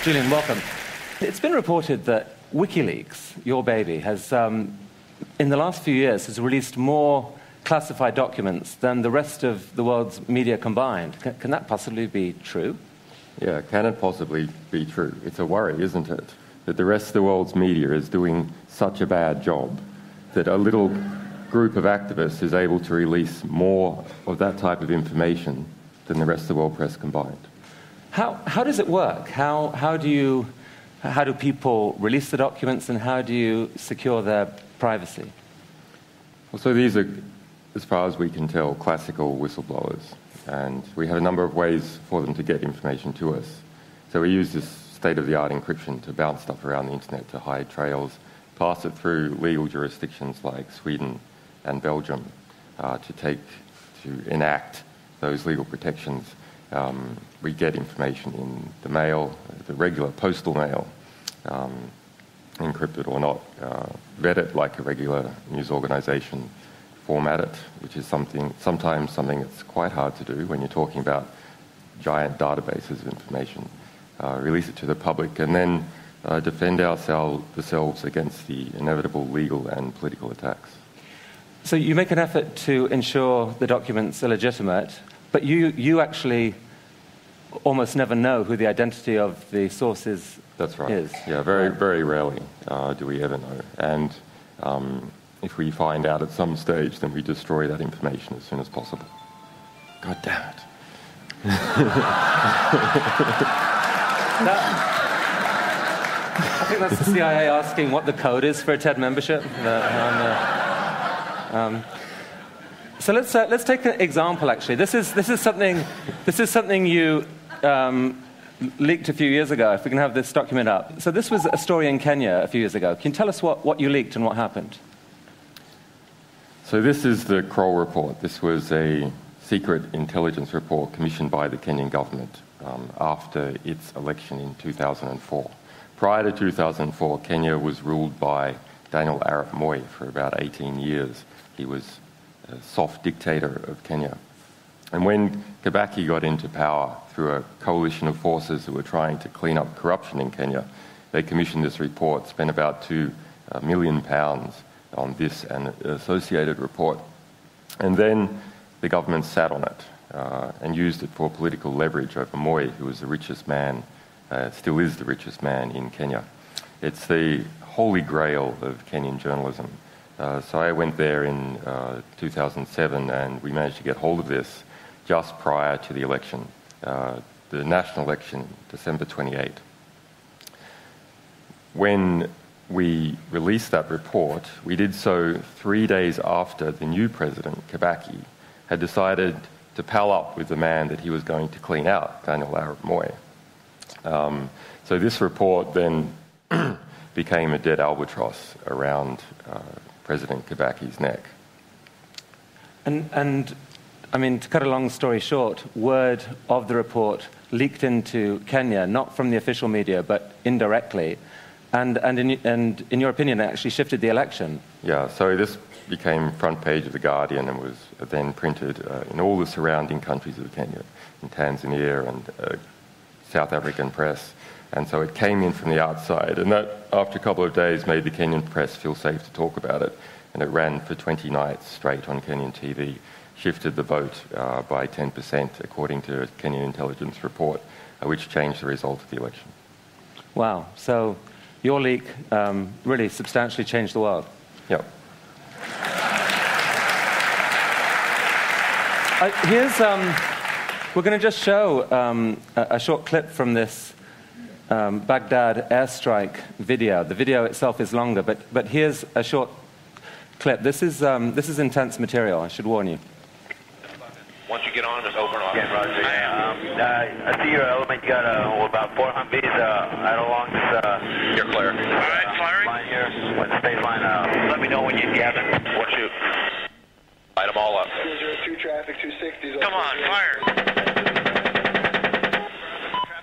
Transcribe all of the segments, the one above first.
Julian, welcome. It's been reported that WikiLeaks, your baby, has, in the last few years, has released more classified documents than the rest of the world's media combined. Can that possibly be true? Yeah, can it possibly be true? It's a worry, isn't it? That the rest of the world's media is doing such a bad job that a little group of activists is able to release more of that type of information than the rest of the world press combined. How does it work? How do people release the documents, and how do you secure their privacy? Well, so these are, as far as we can tell, classical whistleblowers, and we have a number of ways for them to get information to us. So we use this state-of-the-art encryption to bounce stuff around the internet to hide trails, pass it through legal jurisdictions like Sweden and Belgium to enact those legal protections. We get information in the mail, the regular postal mail, encrypted or not, vet it like a regular news organization, format it, which is sometimes something that's quite hard to do when you're talking about giant databases of information, release it to the public, and then defend ourselves against the inevitable legal and political attacks. So you make an effort to ensure the documents are legitimate, but you actually almost never know who the identity of the source is. That's right. Is. Yeah, very rarely do we ever know. And if we find out at some stage, then we destroy that information as soon as possible. God damn it. I think that's the CIA asking what the code is for a TED membership. So let's take an example. Actually, this is something you leaked a few years ago. If we can have this document up. So this was a story in Kenya a few years ago. Can you tell us what you leaked and what happened? So this is the Kroll report. This was a secret intelligence report commissioned by the Kenyan government after its election in 2004. Prior to 2004, Kenya was ruled by Daniel Arap Moi for about 18 years. He was a soft dictator of Kenya. And when Kibaki got into power through a coalition of forces who were trying to clean up corruption in Kenya, they commissioned this report, spent about £2 million on this and an associated report. And then the government sat on it and used it for political leverage over Moi, who was the richest man, still is the richest man in Kenya. It's the holy grail of Kenyan journalism. So I went there in 2007, and we managed to get hold of this just prior to the election, the national election, December 28. When we released that report, we did so 3 days after the new president, Kibaki, had decided to pal up with the man that he was going to clean out, Daniel Arap Moi. So this report then became a dead albatross around President Kibaki's neck. And I mean, to cut a long story short, word of the report leaked into Kenya, not from the official media, but indirectly. And in your opinion, it actually shifted the election. Yeah, so this became front page of The Guardian and was then printed in all the surrounding countries of Kenya, in Tanzania and South African press. And so it came in from the outside. And that, after a couple of days, made the Kenyan press feel safe to talk about it. And it ran for 20 nights straight on Kenyan TV, shifted the vote by 10%, according to a Kenyan intelligence report, which changed the result of the election. Wow. So your leak really substantially changed the world. Yeah. We're going to just show a short clip from this Baghdad airstrike video. The video itself is longer, but here's a short clip. This is intense material, I should warn you. Once you get on, just open off. Yeah, Roger. I see your element. You got about 4 Humvees right along this. You're clear. All right, firing. Line here. When the state line let me know when you gather. Or shoot. Light them all up. 202 traffic, 260s. Come on, fire.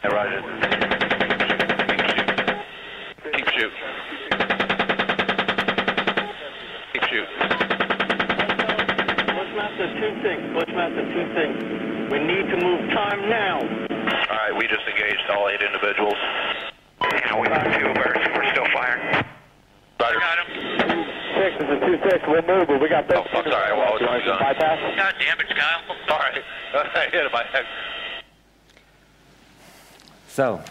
Hey, Roger. Keep shoot. Keep shoot. Bushmaster 2-6. We need to move time now. All right, we just engaged all 8 individuals. Yeah, we got 2 birds. We're still firing. Roger. Got him. 6 is a 2-6. We'll move, but we got 13. Oh, I'm sorry. I was on. Bypass? God damn it, Kyle. Sorry. I hit him by head. So,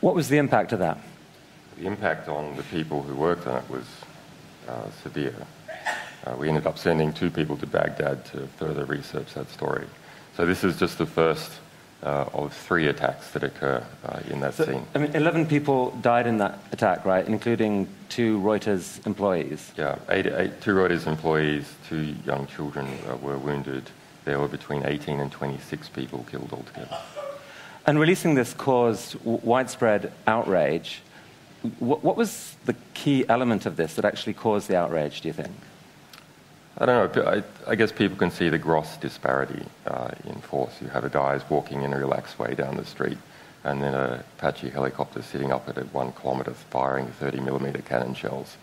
what was the impact of that? The impact on the people who worked on it was severe. We ended up sending 2 people to Baghdad to further research that story. So this is just the first of 3 attacks that occur in that scene. I mean, 11 people died in that attack, right, including 2 Reuters employees? Yeah, 2 Reuters employees, 2 young children were wounded. There were between 18 and 26 people killed altogether. And releasing this caused widespread outrage. What was the key element of this that actually caused the outrage, do you think? I don't know. I guess people can see the gross disparity in force. You have guys walking in a relaxed way down the street, and then a Apache helicopter sitting up at 1 kilometre firing 30mm cannon shells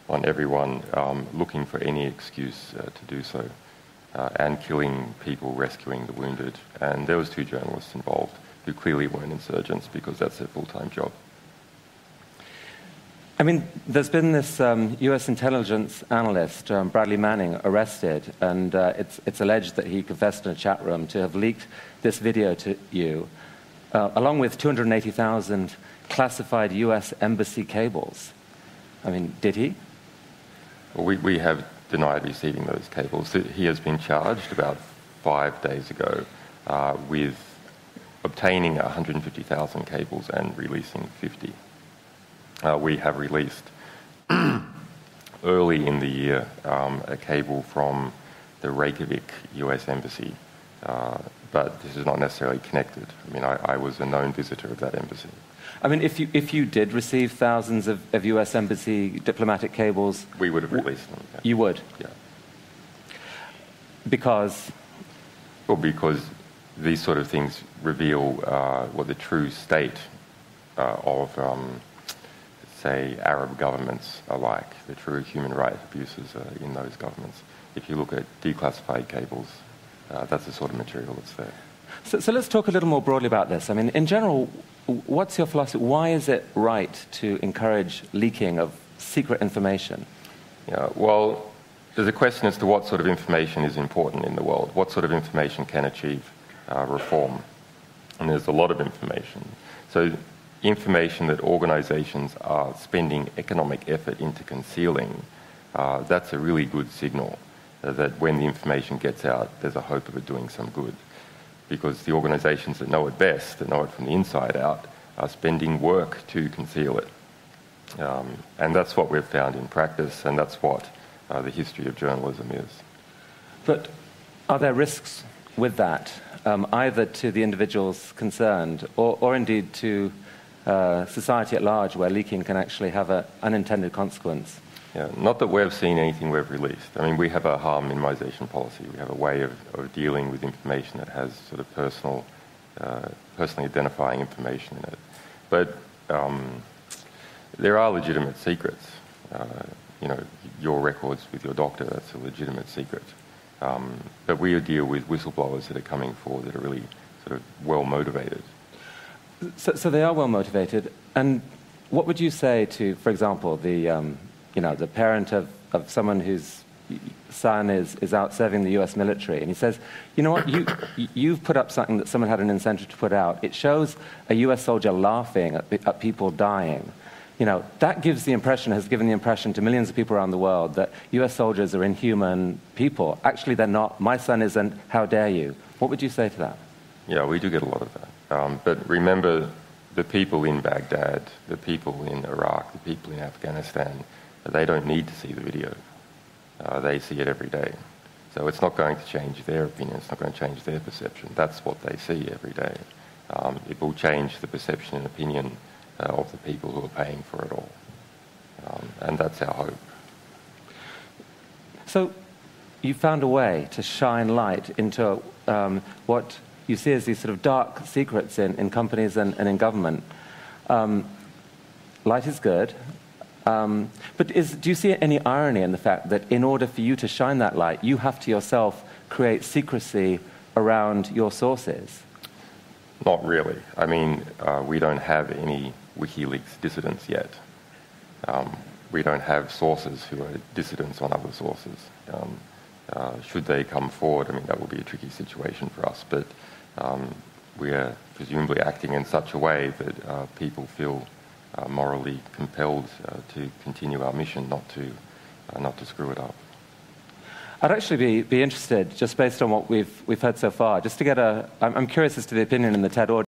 on everyone, looking for any excuse to do so, and killing people, rescuing the wounded. And there was 2 journalists involved who clearly weren't insurgents because that's their full-time job. I mean, there's been this U.S. intelligence analyst, Bradley Manning, arrested, and it's alleged that he confessed in a chat room to have leaked this video to you, along with 280,000 classified U.S. embassy cables. I mean, did he? Well, we have denied receiving those cables. He has been charged about 5 days ago with obtaining 150,000 cables and releasing 50. We have released early in the year a cable from the Reykjavik US Embassy, but this is not necessarily connected. I mean, I was a known visitor of that embassy. I mean, if you did receive thousands of US Embassy diplomatic cables... We would have released them. Yeah. You would? Yeah. Because? Well, because these sort of things reveal what the true state of... say, Arab governments are like, the true human rights abuses in those governments. If you look at declassified cables, that's the sort of material that's there. So let's talk a little more broadly about this. I mean, in general, what's your philosophy? Why is it right to encourage leaking of secret information? Yeah, well, there's a question as to what sort of information is important in the world, what sort of information can achieve reform. And there's a lot of information. So information that organizations are spending economic effort into concealing, that's a really good signal that when the information gets out, there's a hope of it doing some good. Because the organizations that know it best, that know it from the inside out, are spending work to conceal it. And that's what we've found in practice, and that's what the history of journalism is. But are there risks with that, either to the individuals concerned or indeed to society at large, where leaking can actually have an unintended consequence? Yeah, not that we've seen anything we've released. I mean, we have a harm minimization policy. We have a way of dealing with information that has sort of personally identifying information in it. But there are legitimate secrets. You know, your records with your doctor, that's a legitimate secret. But we deal with whistleblowers that are coming forward that are really sort of well-motivated. So they are well-motivated. And what would you say to, for example, the parent of someone whose son is out serving the US military, and he says, you know what, you've put up something that someone had an incentive to put out. It shows a US soldier laughing at people dying. You know, that gives the impression, has given the impression to millions of people around the world that US soldiers are inhuman people. Actually, they're not. My son isn't. How dare you? What would you say to that? Yeah, we do get a lot of that. But remember, the people in Baghdad, the people in Iraq, the people in Afghanistan, they don't need to see the video. They see it every day. So it's not going to change their opinion. It's not going to change their perception. That's what they see every day. It will change the perception and opinion of the people who are paying for it all. And that's our hope. So you found a way to shine light into what you see as these sort of dark secrets in companies and in government. Light is good. But do you see any irony in the fact that in order for you to shine that light, you have to yourself create secrecy around your sources? Not really. I mean, we don't have any WikiLeaks dissidents yet. We don't have sources who are dissidents on other sources. Should they come forward, I mean, that will be a tricky situation for us, but we are presumably acting in such a way that people feel morally compelled to continue our mission, not to screw it up. I'd actually be interested, just based on what we've heard so far, just to get I'm curious as to the opinion in the TED audience.